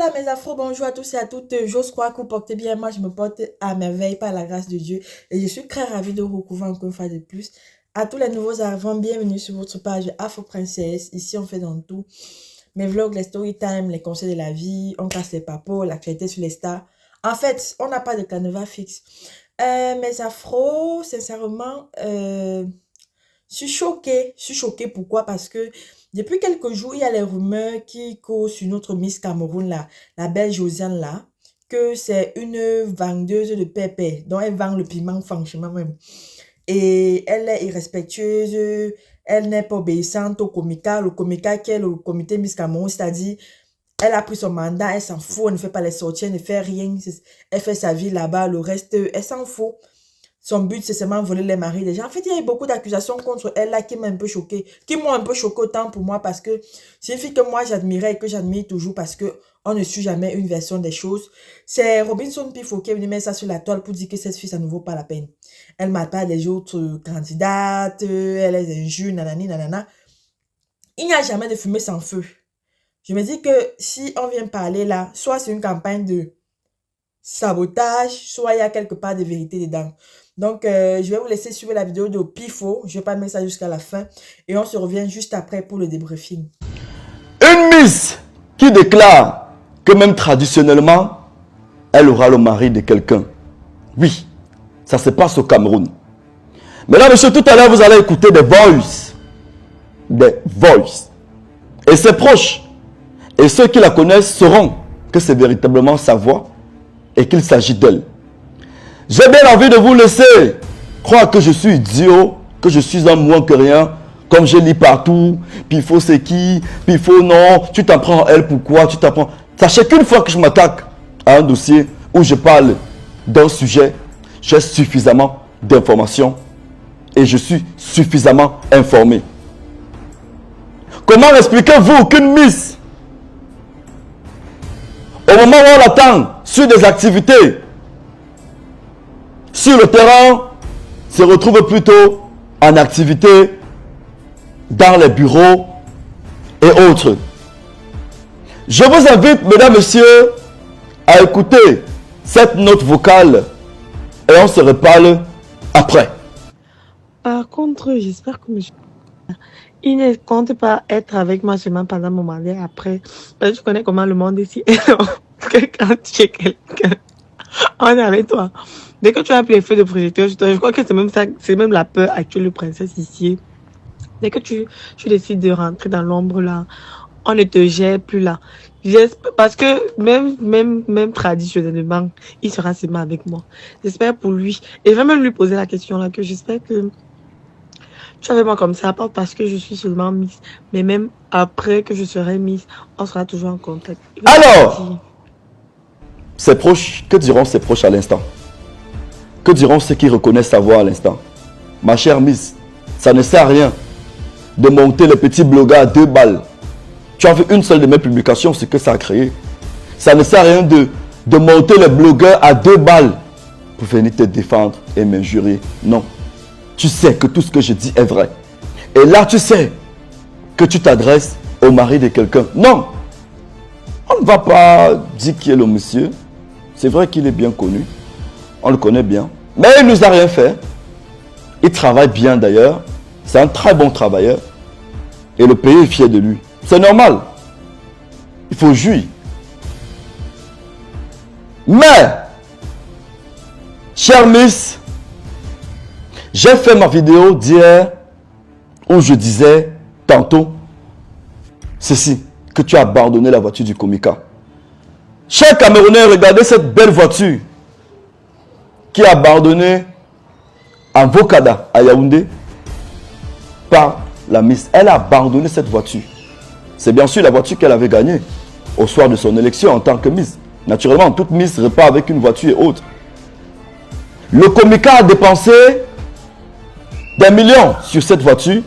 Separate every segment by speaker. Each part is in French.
Speaker 1: Voilà mes afros, bonjour à tous et à toutes. J'ose croire que vous portez bien. Moi, je me porte à merveille par la grâce de Dieu. Et je suis très ravie de vous recouvrir encore une fois de plus. À tous les nouveaux arrivants, bienvenue sur votre page Afro Princesse. Ici, on fait dans tout. Mes vlogs, les story time, les conseils de la vie, on casse les papos, l'actualité sur les stars. En fait, on n'a pas de canevas fixe. Mes afros, sincèrement, je suis choquée. Je suis choquée, pourquoi? Parce que depuis quelques jours, il y a les rumeurs qui courent sur notre Miss Cameroun, là, la belle Josiane, là, que c'est une vendeuse de pépé, dont elle vend le piment, franchement, même. Et elle est irrespectueuse, elle n'est pas obéissante au comica. Le comica qui est le comité Miss Cameroun, c'est-à-dire, elle a pris son mandat, elle s'en fout, elle ne fait pas les sorties, elle ne fait rien, elle fait sa vie là-bas, le reste, elle s'en fout. Son but, c'est seulement voler les maris des gens. En fait, il y a eu beaucoup d'accusations contre elle là qui m'ont un peu choquée. Qui m'ont un peu choquée autant pour moi parce que c'est une fille que moi j'admirais et que j'admire toujours parce que on ne suit jamais une version des choses. C'est Robinson Pifo qui est venu mettre ça sur la toile pour dire que cette fille, ça ne vaut pas la peine. Elle mate pas les autres candidates, elle est injure, nanani, nanana. Il n'y a jamais de fumée sans feu. Je me dis que si on vient parler là, soit c'est une campagne de sabotage, soit il y a quelque part de vérité dedans. Donc, je vais vous laisser suivre la vidéo de Pifo. Je vais pas mettre ça jusqu'à la fin. Et on se revient juste après pour le débriefing.
Speaker 2: Une Miss qui déclare que même traditionnellement, elle aura le mari de quelqu'un. Oui, ça se passe au Cameroun. Mais là, monsieur, tout à l'heure, vous allez écouter des voices. Des voices. Et ses proches, et ceux qui la connaissent sauront que c'est véritablement sa voix et qu'il s'agit d'elle. J'ai bien envie de vous laisser croire que je suis idiot, que je suis un moins que rien, comme je lis partout, puis il faut c'est qui, puis il faut non, tu t'en prends à elle, pourquoi, tu t'en prends... Sachez qu'une fois que je m'attaque à un dossier où je parle d'un sujet, j'ai suffisamment d'informations et je suis suffisamment informé. Comment expliquez-vous qu'une Miss, au moment où on l'attend sur des activités, sur le terrain, se retrouve plutôt en activité dans les bureaux et autres? Je vous invite, mesdames, messieurs, à écouter cette note vocale et on se reparle après.
Speaker 3: Par contre, j'espère que monsieur... Il ne compte pas être avec moi seulement pendant mon mandat après. Parce que je connais comment le monde ici est. Que quand tu es quelqu'un, on est avec toi. Dès que tu as appelé les feux de projecteur, je crois que c'est même ça, c'est même la peur actuelle de princesse ici. Dès que tu décides de rentrer dans l'ombre là, on ne te gère plus là. Parce que même traditionnellement, il sera seulement avec moi. J'espère pour lui. Et je vais même lui poser la question là, que j'espère que tu es avec moi comme ça, pas parce que je suis seulement Miss, mais même après que je serai Miss, on sera toujours en contact.
Speaker 2: Alors, ses proches, que diront ses proches à l'instant? Que diront ceux qui reconnaissent sa voix à l'instant? Ma chère Miss, ça ne sert à rien de monter les petits blogueurs à 2 balles. Tu as vu une seule de mes publications, ce que ça a créé. Ça ne sert à rien de monter les blogueurs à 2 balles pour venir te défendre et m'injurier. Non. Tu sais que tout ce que je dis est vrai. Et là, tu sais que tu t'adresses au mari de quelqu'un. Non. On ne va pas dire qui est le monsieur. C'est vrai qu'il est bien connu. On le connaît bien. Mais il ne nous a rien fait. Il travaille bien d'ailleurs. C'est un très bon travailleur. Et le pays est fier de lui. C'est normal. Il faut jouir. Mais, chère Miss, j'ai fait ma vidéo d'hier où je disais tantôt ceci, que tu as abandonné la voiture du Comica. Chers Camerounais, regardez cette belle voiture qui est abandonnée en Vokada, à Yaoundé, par la Miss. Elle a abandonné cette voiture. C'est bien sûr la voiture qu'elle avait gagnée au soir de son élection en tant que Miss. Naturellement, toute Miss repart avec une voiture et autres. Le Comica a dépensé des millions sur cette voiture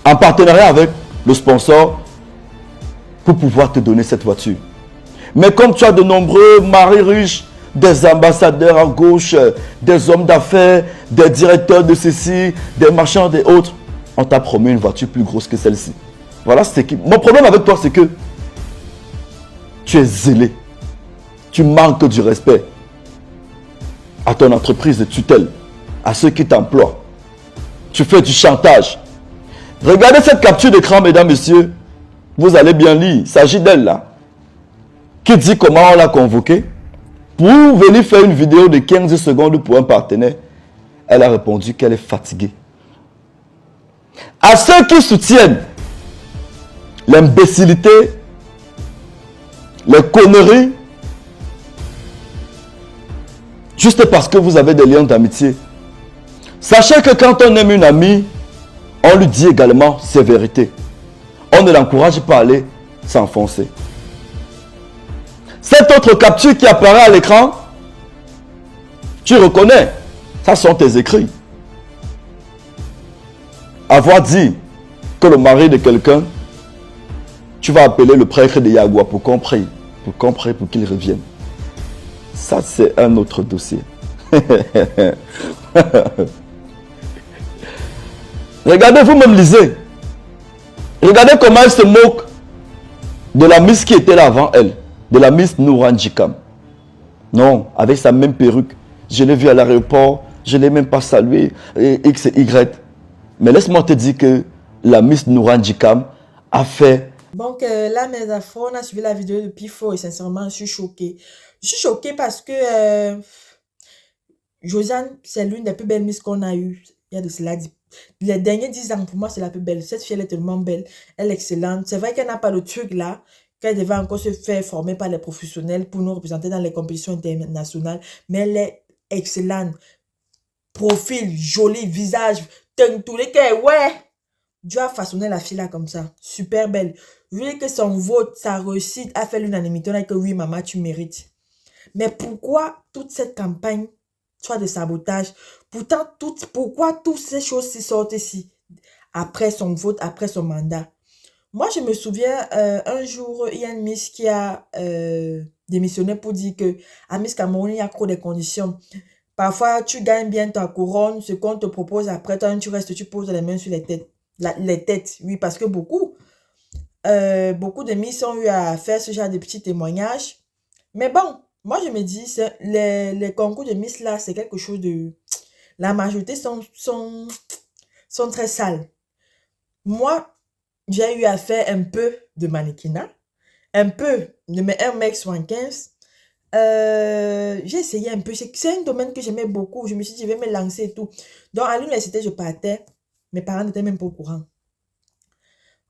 Speaker 2: en partenariat avec le sponsor pour pouvoir te donner cette voiture. Mais comme tu as de nombreux maris riches, des ambassadeurs à gauche, des hommes d'affaires, des directeurs de ceci, des marchands et autres, on t'a promis une voiture plus grosse que celle-ci. Voilà, c'est qui. Mon problème avec toi, c'est que Tu es zélé. Tu manques du respect à ton entreprise de tutelle, à ceux qui t'emploient. Tu fais du chantage. Regardez cette capture d'écran, mesdames, messieurs. Vous allez bien lire. Il s'agit d'elle là. Qui dit comment on l'a convoquée pour venir faire une vidéo de 15 secondes pour un partenaire. Elle a répondu qu'elle est fatiguée. À ceux qui soutiennent l'imbécilité, les conneries, juste parce que vous avez des liens d'amitié. Sachez que quand on aime une amie, on lui dit également ses vérités. On ne l'encourage pas à aller s'enfoncer. Cette autre capture qui apparaît à l'écran, tu reconnais, ça sont tes écrits. Avoir dit que le mari de quelqu'un, tu vas appeler le prêtre de Yagua pour qu'on prie, pour qu'il revienne. Ça, c'est un autre dossier. Regardez, vous-même lisez. Regardez comment elle se moque de la Miss qui était là avant elle. De la Miss Nouranjikam. Non, avec sa même perruque. Je l'ai vue à l'aéroport. Je ne l'ai même pas saluée. X et Y. Mais laisse-moi te dire que la Miss Nouranjikam a fait...
Speaker 1: Donc là, mes affaires, on a suivi la vidéo de Pifo et sincèrement, je suis choquée. Je suis choquée parce que Josiane, c'est l'une des plus belles Miss qu'on a eues. Il y a de cela dit. Les derniers 10 ans, pour moi, c'est la plus belle. Cette fille, elle est tellement belle. Elle est excellente. C'est vrai qu'elle n'a pas le truc là, qu'elle devait encore se faire former par les professionnels pour nous représenter dans les compétitions internationales. Mais elle est excellente. Profil, joli, visage, tous les cas, ouais. Dieu a façonné la fille là comme ça. Super belle. Vu que son vote, sa réussite a fait l'unanimité, on a dit que oui, maman, tu mérites. Mais pourquoi toute cette campagne, soit de sabotage, pourquoi toutes ces choses s'y sortent ici, après son vote, après son mandat? Moi, je me souviens, un jour, il y a une Miss qui a démissionné pour dire que à Miss Cameroun, il y a trop de conditions. Parfois, tu gagnes bien ta couronne, ce qu'on te propose après, toi, tu restes, tu poses les mains sur les têtes. Les têtes, oui, parce que beaucoup de Miss ont eu à faire ce genre de petits témoignages. Mais bon, moi, je me dis, les concours de Miss là, c'est quelque chose de... La majorité sont très sales. Moi, j'ai eu à faire un peu de mannequinat, un peu de mes 1m75. J'ai essayé un peu. C'est un domaine que j'aimais beaucoup. Je me suis dit, je vais me lancer et tout. Donc, à l'université, je partais. Mes parents n'étaient même pas au courant.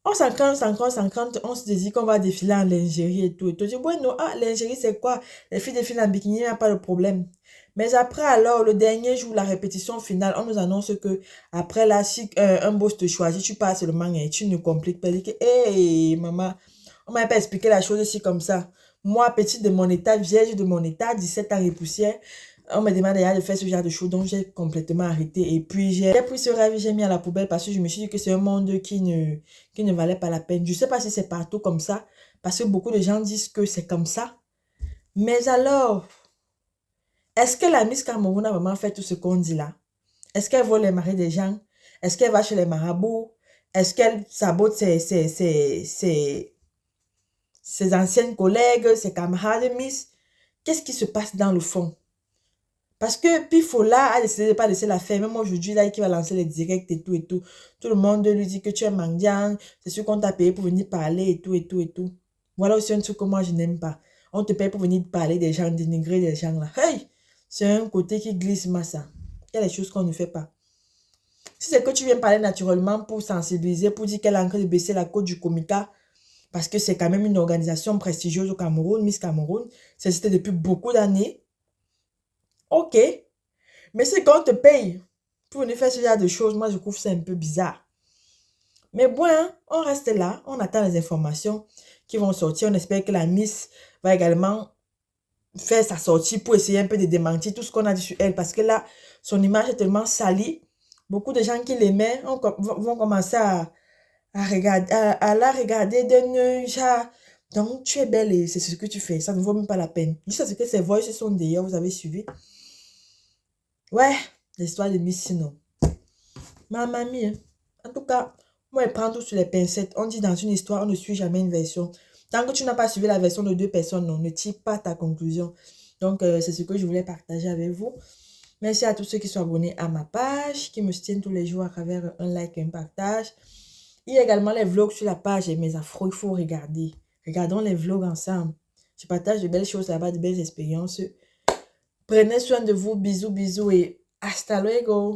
Speaker 1: On s'encante, on se dit qu'on va défiler en lingerie et tout. Et tout. Je dis, bueno, lingerie, c'est quoi? Les filles défilent en bikini, il n'y a pas de problème. Mais après, alors, le dernier jour, la répétition finale, on nous annonce que, après là, si un boss te choisit, tu passes seulement et tu ne compliques pas. Que, hey, maman, on m'a pas expliqué la chose ici comme ça. Moi, petite de mon état, vierge de mon état, 17 ans et poussière, on me demande déjà de faire ce genre de choses, donc j'ai complètement arrêté. Et puis, j'ai pris ce rêve, j'ai mis à la poubelle parce que je me suis dit que c'est un monde qui ne valait pas la peine. Je ne sais pas si c'est partout comme ça, parce que beaucoup de gens disent que c'est comme ça. Mais alors, est-ce que la Miss Cameroun a vraiment fait tout ce qu'on dit là? Est-ce qu'elle vole les maris des gens? Est-ce qu'elle va chez les marabouts? Est-ce qu'elle sabote ses anciennes collègues, ses camarades de Miss? Qu'est-ce qui se passe dans le fond? Parce que Pifola a décidé de ne pas laisser la faire. Même aujourd'hui, là, qui va lancer les directs et tout et tout. Tout le monde lui dit que tu es mendiant. C'est sûr qu'on t'a payé pour venir parler et tout et tout et tout. Voilà aussi un truc que moi, je n'aime pas. On te paye pour venir parler des gens, dénigrer des gens là. Hey! C'est un côté qui glisse massa. Il y a des choses qu'on ne fait pas. Si c'est que tu viens parler naturellement pour sensibiliser, pour dire qu'elle est en train de baisser la côte du Comica, parce que c'est quand même une organisation prestigieuse au Cameroun, Miss Cameroun, ça existe depuis beaucoup d'années. Ok, mais c'est quand on te paye pour venir faire ce genre de choses, moi je trouve ça un peu bizarre. Mais bon, hein, on reste là, on attend les informations qui vont sortir. On espère que la Miss va également faire sa sortie pour essayer un peu de démentir tout ce qu'on a dit sur elle. Parce que là, son image est tellement salie. Beaucoup de gens qui l'aimaient vont commencer à la regarder d'un œil genre... Donc, tu es belle et c'est ce que tu fais. Ça ne vaut même pas la peine. Juste parce que ces voices sont d'ailleurs, vous avez suivi. Ouais, l'histoire de Miss Sino. Ma mamie, hein. En tout cas, moi, elle prend tout sur les pincettes. On dit dans une histoire, on ne suit jamais une version. Tant que tu n'as pas suivi la version de 2 personnes, non, ne tire pas ta conclusion. Donc, c'est ce que je voulais partager avec vous. Merci à tous ceux qui sont abonnés à ma page, qui me soutiennent tous les jours à travers un like et un partage. Il y a également les vlogs sur la page et mes afros, il faut regarder. Regardons les vlogs ensemble. Je partage de belles choses là-bas, de belles expériences. Prenez soin de vous. Bisous, bisous et hasta luego.